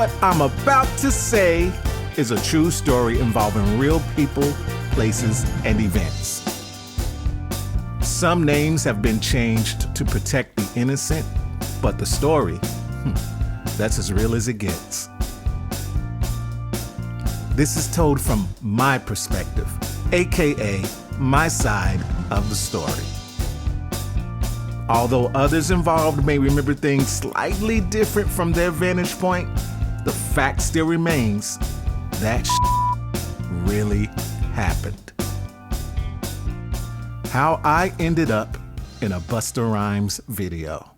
What I'm about to say is a true story involving real people, places, and events. Some names have been changed to protect the innocent, but the story, that's as real as it gets. This is told from my perspective, aka my side of the story. Although others involved may remember things slightly different from their vantage point, the fact still remains that really happened. How I ended up in a Busta Rhymes video.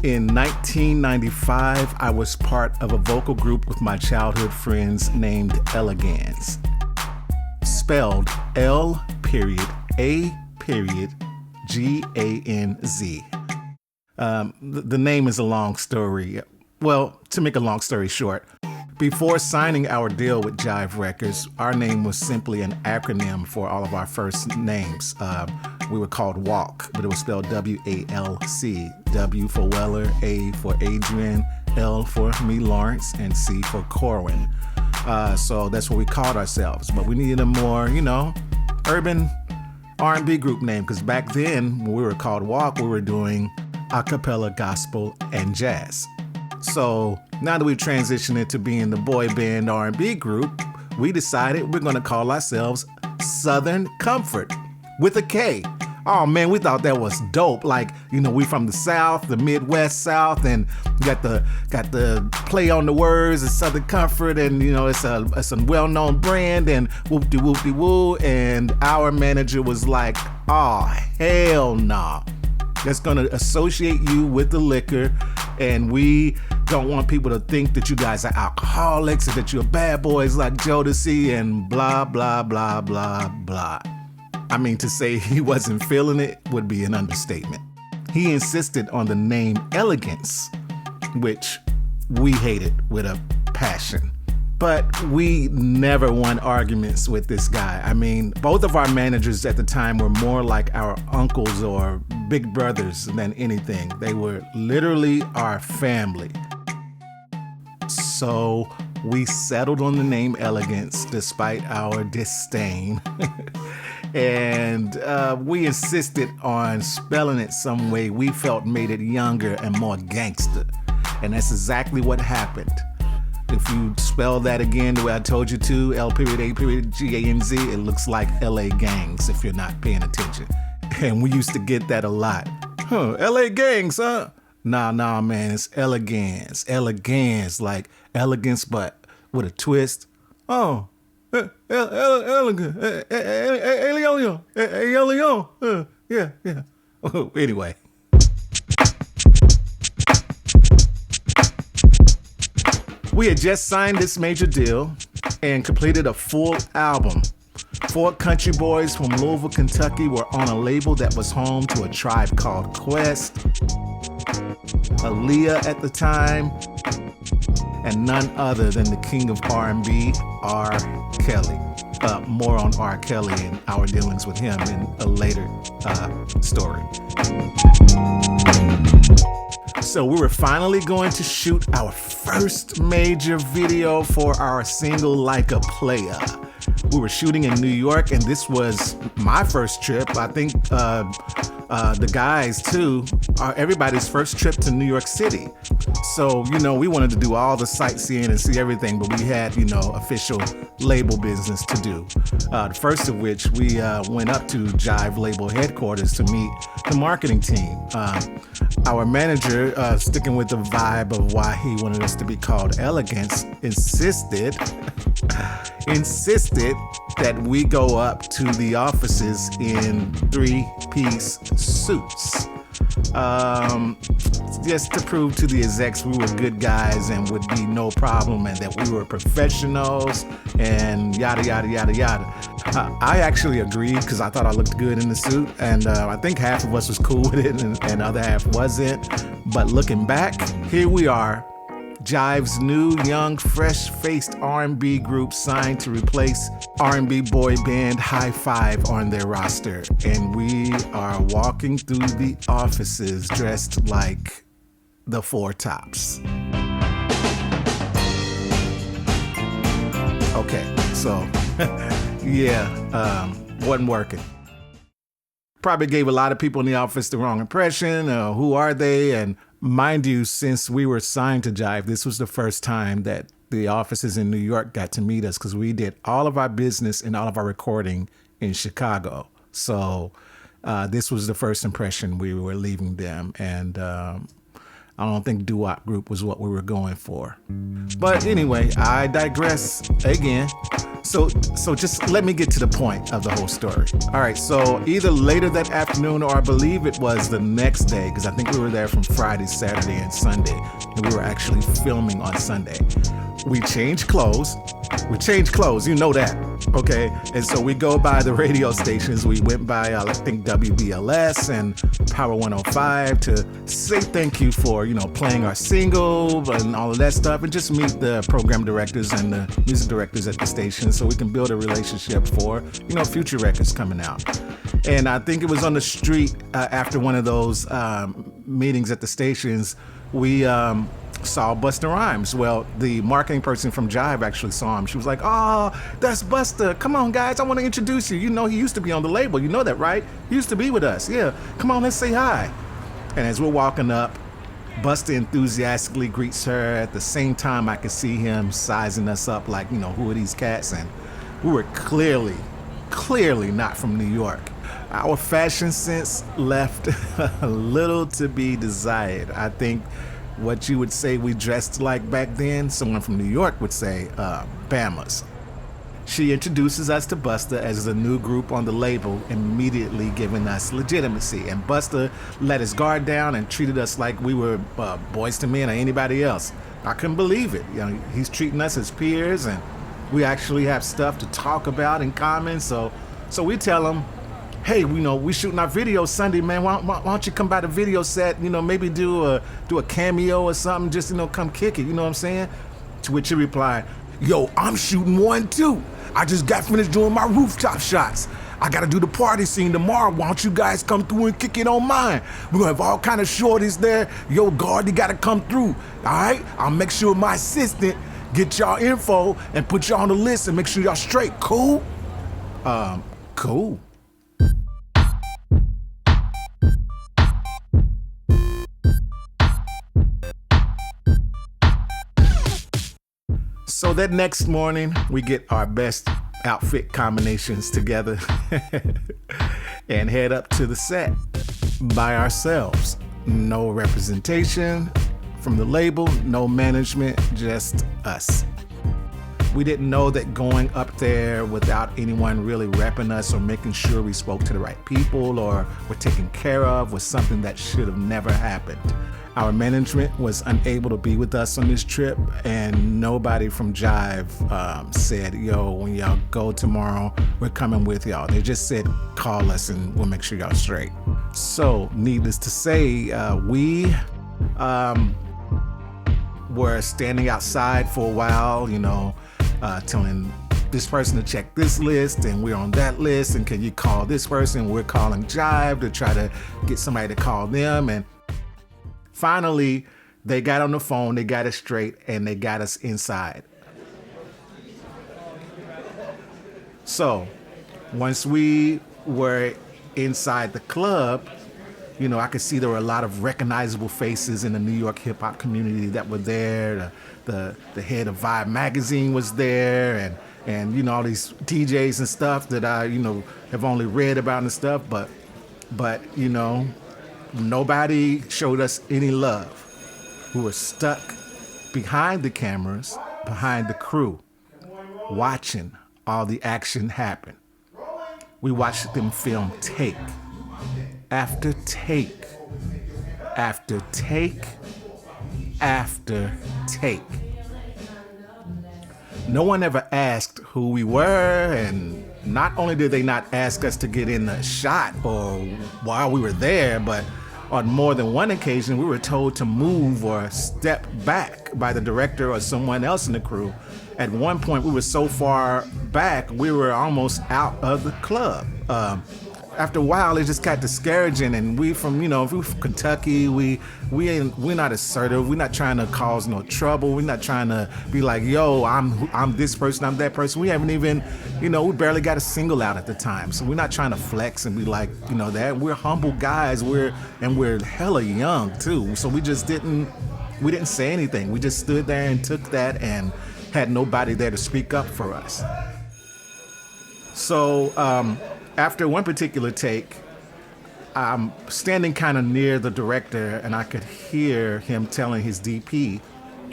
In 1995, I was part of a vocal group with my childhood friends named Elegance. Spelled L.A.G.A.N.Z. The name is a long story. Well, to make a long story short, before signing our deal with Jive Records, our name was simply an acronym for all of our first names. We were called Walk, but it was spelled W-A-L-C. W for Weller, A for Adrian, L for me, Lawrence, and C for Corwin. So that's what we called ourselves. But we needed a more, urban R&B group name, because back then, when we were called Walk, we were doing a cappella, gospel, and jazz. So now that we've transitioned into being the boy band R&B group, we decided we're going to call ourselves Southern Comfort with a K. Oh man, we thought that was dope. Like, we from the South, the Midwest South, and got the play on the words, it's Southern Comfort, and it's a well-known brand, and whoop-de-whoop-de-woo. And our manager was like, oh, hell nah. That's gonna associate you with the liquor, and we don't want people to think that you guys are alcoholics or that you're bad boys like Jodeci and blah, blah, blah, blah, blah. I mean, to say he wasn't feeling it would be an understatement. He insisted on the name Elegance, which we hated with a passion. But we never won arguments with this guy. I mean, both of our managers at the time were more like our uncles or big brothers than anything. They were literally our family. So we settled on the name Elegance despite our disdain. And we insisted on spelling it some way we felt made it younger and more gangster. And that's exactly what happened. If you spell that again the way I told you to, L.A.G.A.N.Z, it looks like L.A. gangs if you're not paying attention. And we used to get that a lot. L.A. gangs, huh? Nah, man, it's Elegance. Elegance, like elegance, but with a twist. Oh, Elegance. L.Young. Yeah. Anyway. We had just signed this major deal and completed a full album. 4 country boys from Louisville, Kentucky were on a label that was home to a tribe called Quest, Aaliyah at the time, and none other than the king of R&B, R. Kelly. More on R. Kelly and our dealings with him in a later story. So we were finally going to shoot our first major video for our single Like a Player. We were shooting in New York, and this was my first trip. I think the guys too, everybody's first trip to New York City. So, we wanted to do all the sightseeing and see everything, but we had, official label business to do. The first of which we went up to Jive label headquarters to meet the marketing team. Our manager, sticking with the vibe of why he wanted us to be called Elegance, insisted that we go up to the offices in 3-piece suits. Just to prove to the execs we were good guys and would be no problem and that we were professionals and yada, yada, yada, yada. I actually agreed because I thought I looked good in the suit, and I think half of us was cool with it and the other half wasn't. But looking back, here we are Jive's new, young, fresh-faced R&B group signed to replace R&B boy band High Five on their roster. And we are walking through the offices dressed like the Four Tops. Okay, so, wasn't working. Probably gave a lot of people in the office the wrong impression. Who are they? And mind you, since we were signed to Jive, this was the first time that the offices in New York got to meet us, because we did all of our business and all of our recording in Chicago. So this was the first impression we were leaving them. And I don't think doo-wop group was what we were going for. But anyway, I digress again. So just let me get to the point of the whole story. All right, so either later that afternoon, or I believe it was the next day, because I think we were there from Friday, Saturday, and Sunday, and we were actually filming on Sunday. We changed clothes. You know that, okay? And so we go by the radio stations. We went by, I think, WBLS and Power 105 to say thank you for, playing our single and all of that stuff, and just meet the program directors and the music directors at the station so we can build a relationship for, future records coming out. And I think it was on the street after one of those meetings at the stations, we saw Busta Rhymes. Well, the marketing person from Jive actually saw him. She was like, "Oh, that's Busta. Come on, guys, I want to introduce you. He used to be on the label. You know that, right? He used to be with us. Yeah, come on, let's say hi." And as we're walking up, Busta enthusiastically greets her. At the same time, I could see him sizing us up like, who are these cats? And we were clearly not from New York. Our fashion sense left a little to be desired. I think what you would say we dressed like back then, someone from New York would say Bamas. She introduces us to Busta as the new group on the label, immediately giving us legitimacy. And Busta let his guard down and treated us like we were Boys to Men or anybody else. I couldn't believe it. He's treating us as peers, and we actually have stuff to talk about in common. So we tell him, "Hey, we shooting our video Sunday, man. Why don't you come by the video set? Maybe do a cameo or something. Just come kick it. You know what I'm saying?" To which he replied, "Yo, I'm shooting one too. I just got finished doing my rooftop shots. I gotta do the party scene tomorrow. Why don't you guys come through and kick it on mine? We're gonna have all kind of shorties there. Yo, guard, you gotta come through. All right? I'll make sure my assistant get y'all info and put y'all on the list and make sure y'all straight. Cool?" Cool. So that next morning, we get our best outfit combinations together and head up to the set by ourselves. No representation from the label, no management, just us. We didn't know that going up there without anyone really repping us or making sure we spoke to the right people or were taken care of was something that should have never happened. Our management was unable to be with us on this trip, and nobody from Jive said, "Yo, when y'all go tomorrow, we're coming with y'all." They just said, "Call us and we'll make sure y'all straight." So, needless to say, we were standing outside for a while, telling this person to check this list, and we're on that list, and can you call this person? We're calling Jive to try to get somebody to call them, and finally, they got on the phone, they got us straight, and they got us inside. So, once we were inside the club, I could see there were a lot of recognizable faces in the New York hip-hop community that were there. The head of Vibe magazine was there, and all these DJs and stuff that I, have only read about and stuff, but nobody showed us any love. We were stuck behind the cameras, behind the crew, watching all the action happen. We watched them film take after take after take after take. No one ever asked who we were, and not only did they not ask us to get in the shot or while we were there, but on more than one occasion, we were told to move or step back by the director or someone else in the crew. At one point, we were so far back, we were almost out of the club. After a while, it just got discouraging, and we from Kentucky, we're not assertive. We're not trying to cause no trouble. We're not trying to be like, yo, I'm this person, I'm that person. We haven't even, we barely got a single out at the time, so we're not trying to flex and be like, that. We're humble guys. We're hella young too, so we didn't say anything. We just stood there and took that, and had nobody there to speak up for us. So after one particular take, I'm standing kind of near the director, and I could hear him telling his DP,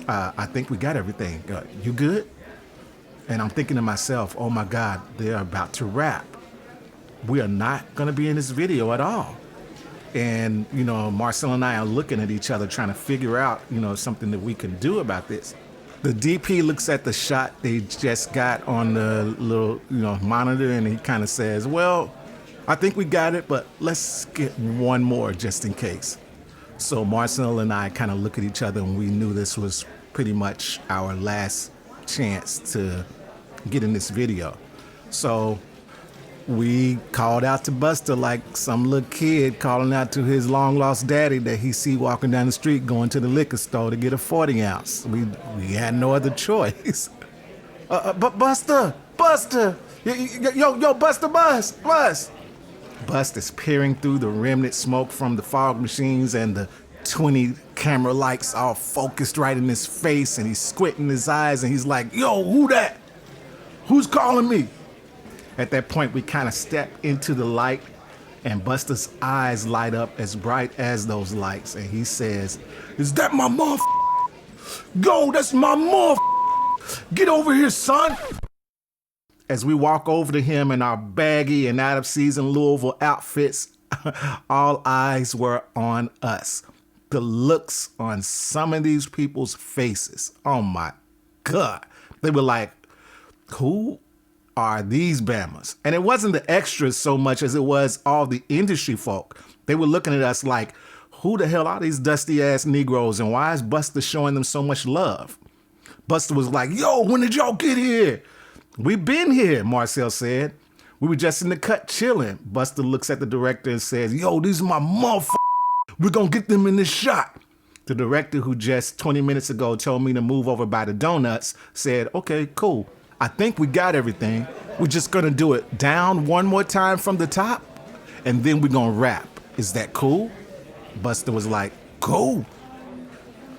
I think we got everything. You good? And I'm thinking to myself, oh my God, they're about to rap. We are not going to be in this video at all. And, Marcel and I are looking at each other trying to figure out, something that we can do about this. The DP looks at the shot they just got on the little, monitor, and he kind of says, well, I think we got it, but let's get one more just in case. So Marcel and I kind of look at each other, and we knew this was pretty much our last chance to get in this video. So we called out to Busta like some little kid calling out to his long-lost daddy that he see walking down the street going to the liquor store to get a 40 ounce. We had no other choice. But Busta, yo, Busta, Bust. Busta's peering through the remnant smoke from the fog machines and the 20 camera lights all focused right in his face, and he's squinting his eyes, and he's like, yo, who that? Who's calling me? At that point, we kind of step into the light, and Busta's eyes light up as bright as those lights, and he says, is that my mother? Go, that's my mother. Get over here, son. As we walk over to him in our baggy and out-of-season Louisville outfits, all eyes were on us. The looks on some of these people's faces, oh my God. They were like, who are these Bammers? And it wasn't the extras so much as it was all the industry folk. They were looking at us like, who the hell are these dusty ass Negroes, and why is Busta showing them so much love? Busta was like, yo, when did y'all get here? We been here, Marcel said. We were just in the cut chilling. Busta looks at the director and says, yo, these are my motherfuckers. We're gonna get them in this shot. The director, who just 20 minutes ago told me to move over by the donuts, said, okay, cool. I think we got everything. We're just gonna do it down one more time from the top, and then we're gonna rap. Is that cool? Busta was like, cool.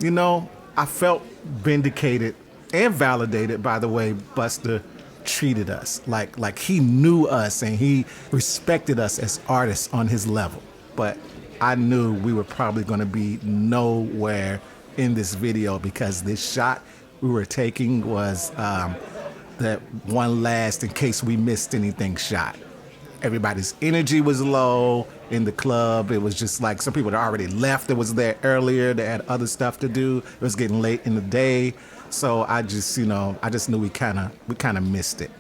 I felt vindicated and validated by the way Busta treated us. Like he knew us, and he respected us as artists on his level. But I knew we were probably gonna be nowhere in this video, because this shot we were taking was that one last in case we missed anything shot. Everybody's energy was low in the club. It was just like some people had already left that was there earlier. They had other stuff to do. It was getting late in the day. So I just knew we kind of missed it.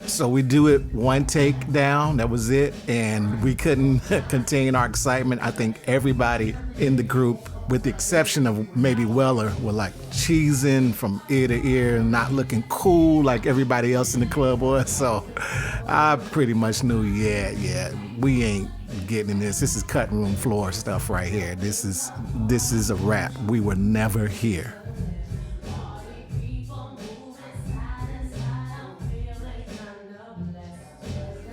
So we do it one take down, that was it, and we couldn't contain our excitement. I think everybody in the group, with the exception of maybe Weller, were like cheesing from ear to ear, not looking cool like everybody else in the club was. So I pretty much knew, yeah, we ain't getting in this. This is cutting room floor stuff right here. This is a wrap. We were never here.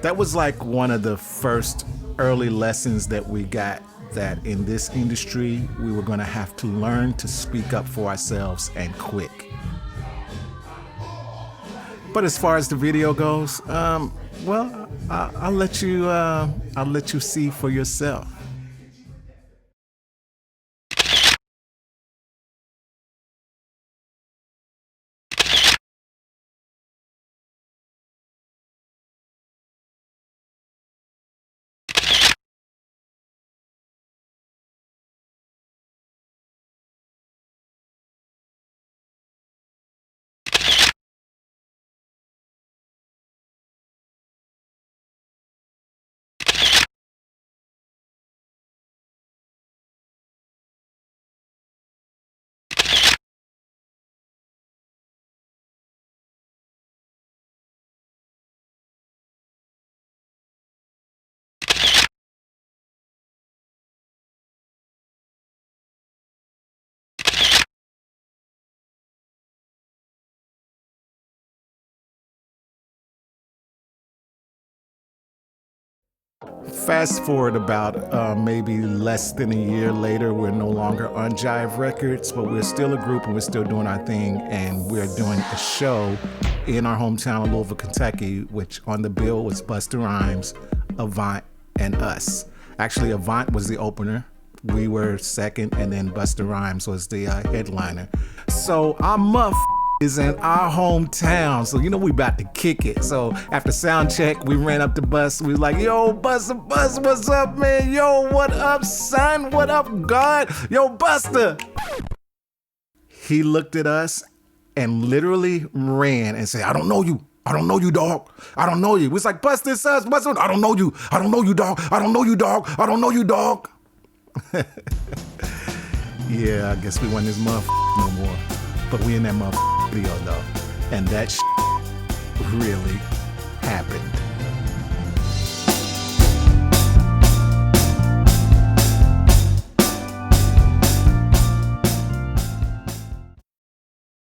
That was like one of the first early lessons that we got, that in this industry, we were gonna have to learn to speak up for ourselves, and quick. But as far as the video goes, well, I'll let you see for yourself. Fast forward about maybe less than a year later, we're no longer on Jive Records, but we're still a group and we're still doing our thing. And we're doing a show in our hometown of Louisville, Kentucky, which on the bill was Busta Rhymes, Avant, and us. Actually, Avant was the opener. We were second, and then Busta Rhymes was the headliner. So our muff is in our hometown, so you know we about to kick it. So after sound check, we ran up to Bus. We was like, yo, Busta, what's up, man? Yo, what up, son? What up, God? Yo, Busta. He looked at us and literally ran and said, I don't know you. I don't know you, dog. I don't know you. We was like, Busta, it's us, Busta. I don't know you. I don't know you, dog. I don't know you, dog. I don't know you, dog. Yeah, I guess we wasn't his no more. But we in that video though. And that really happened.